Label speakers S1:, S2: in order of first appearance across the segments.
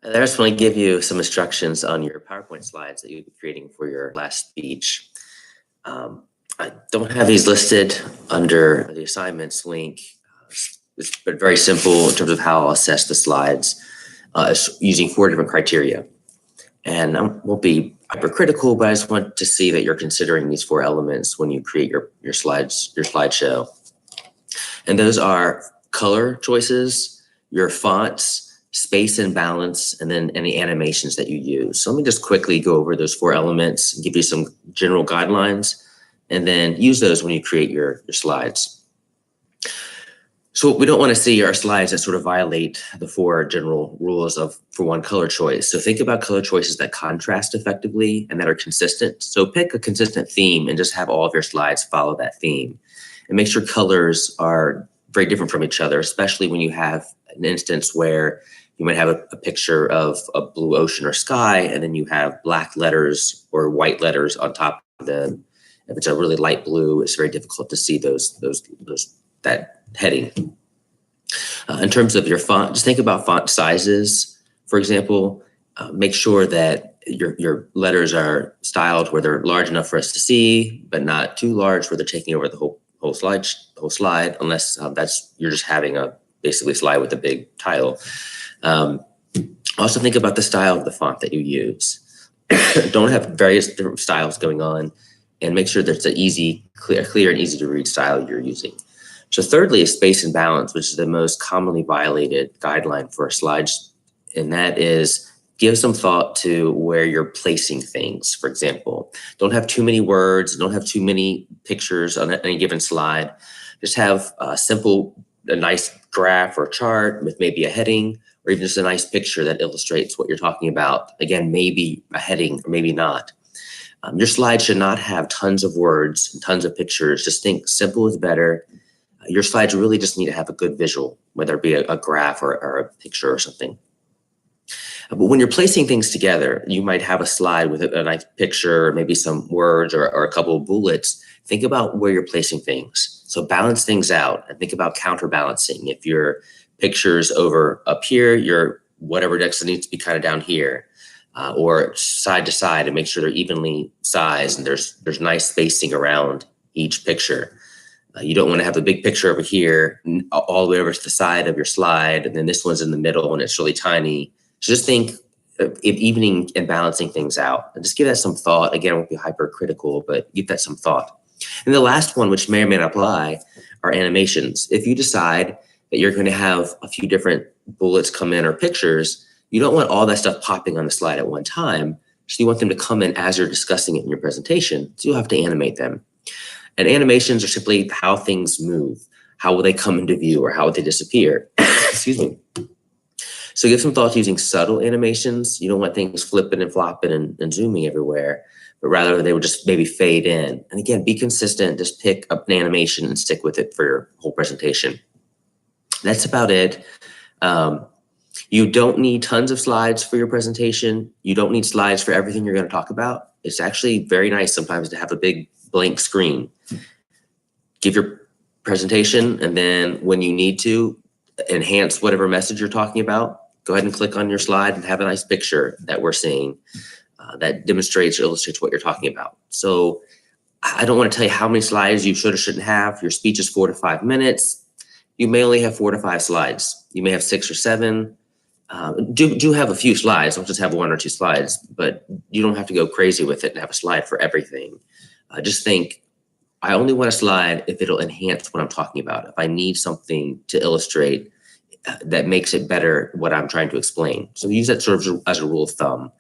S1: I just want to give you some instructions on your PowerPoint slides that you'll be creating for your last speech. I don't have these listed under the assignments link. It's very simple in terms of how I'll assess the slides. It's using 4 different criteria. And I won't be hypercritical, but I just want to see that you're considering these 4 elements when you create your slideshow. And those are color choices, your fonts, space and balance, and then any animations that you use. So let me just quickly go over those 4 elements and give you some general guidelines, and then use those when you create your slides. So we don't want to see our slides that sort of violate the 4 general rules for one, color choice. So think about color choices that contrast effectively and that are consistent. So pick a consistent theme and just have all of your slides follow that theme. And make sure colors are very different from each other, especially when you have an instance where you might have a picture of a blue ocean or sky, and then you have black letters or white letters on top of them. If it's a really light blue, it's very difficult to see that heading. In terms of your font, just think about font sizes. For example, make sure that your letters are styled where they're large enough for us to see, but not too large where they're taking over the whole slide, unless you're just having a basically slide with a big title. Also think about the style of the font that you use. Don't have various different styles going on, and make sure there's an clear and easy to read style you're using. So thirdly is space and balance, which is the most commonly violated guideline for slides. And that is, give some thought to where you're placing things. For example, don't have too many words, don't have too many pictures on any given slide. Just have a nice graph or chart with maybe a heading, or even just a nice picture that illustrates what you're talking about. Again, maybe a heading or maybe not. Your slide should not have tons of words and tons of pictures. Just think simple is better. Your slides really just need to have a good visual, whether it be a graph or a picture or something. But when you're placing things together, you might have a slide with a nice picture, maybe some words or a couple of bullets. Think about where you're placing things. So balance things out and think about counterbalancing. If your picture's over up here, your whatever next needs to be kind of down here, or side to side, and make sure they're evenly sized and there's nice spacing around each picture. You don't want to have the big picture over here all the way over to the side of your slide, and then this one's in the middle and it's really tiny. So just think of evening and balancing things out, and just give that some thought. Again, I won't be hypercritical, but give that some thought. And the last one, which may or may not apply, are animations. If you decide that you're going to have a few different bullets come in or pictures, you don't want all that stuff popping on the slide at one time. So you want them to come in as you're discussing it in your presentation. So you'll have to animate them. And animations are simply how things move. How will they come into view, or how will they disappear? Excuse me. So give some thought to using subtle animations. You don't want things flipping and flopping and zooming everywhere, but rather they would just maybe fade in. And again, be consistent. Just pick up an animation and stick with it for your whole presentation. That's about it. You don't need tons of slides for your presentation. You don't need slides for everything you're going to talk about. It's actually very nice sometimes to have a big blank screen. Give your presentation, and then when you need to enhance whatever message you're talking about, go ahead and click on your slide and have a nice picture that we're seeing that demonstrates or illustrates what you're talking about. So I don't want to tell you how many slides you should or shouldn't have. Your speech is 4 to 5 minutes. You may only have 4 to 5 slides. You may have 6 or 7. Do have a few slides. Don't just have 1 or 2 slides, but you don't have to go crazy with it and have a slide for everything. Just think, I only want a slide if it'll enhance what I'm talking about. If I need something to illustrate that makes it better what I'm trying to explain. So use that sort of as a rule of thumb.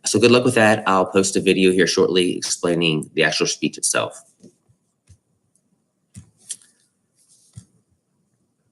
S1: So good luck with that. I'll post a video here shortly explaining the actual speech itself.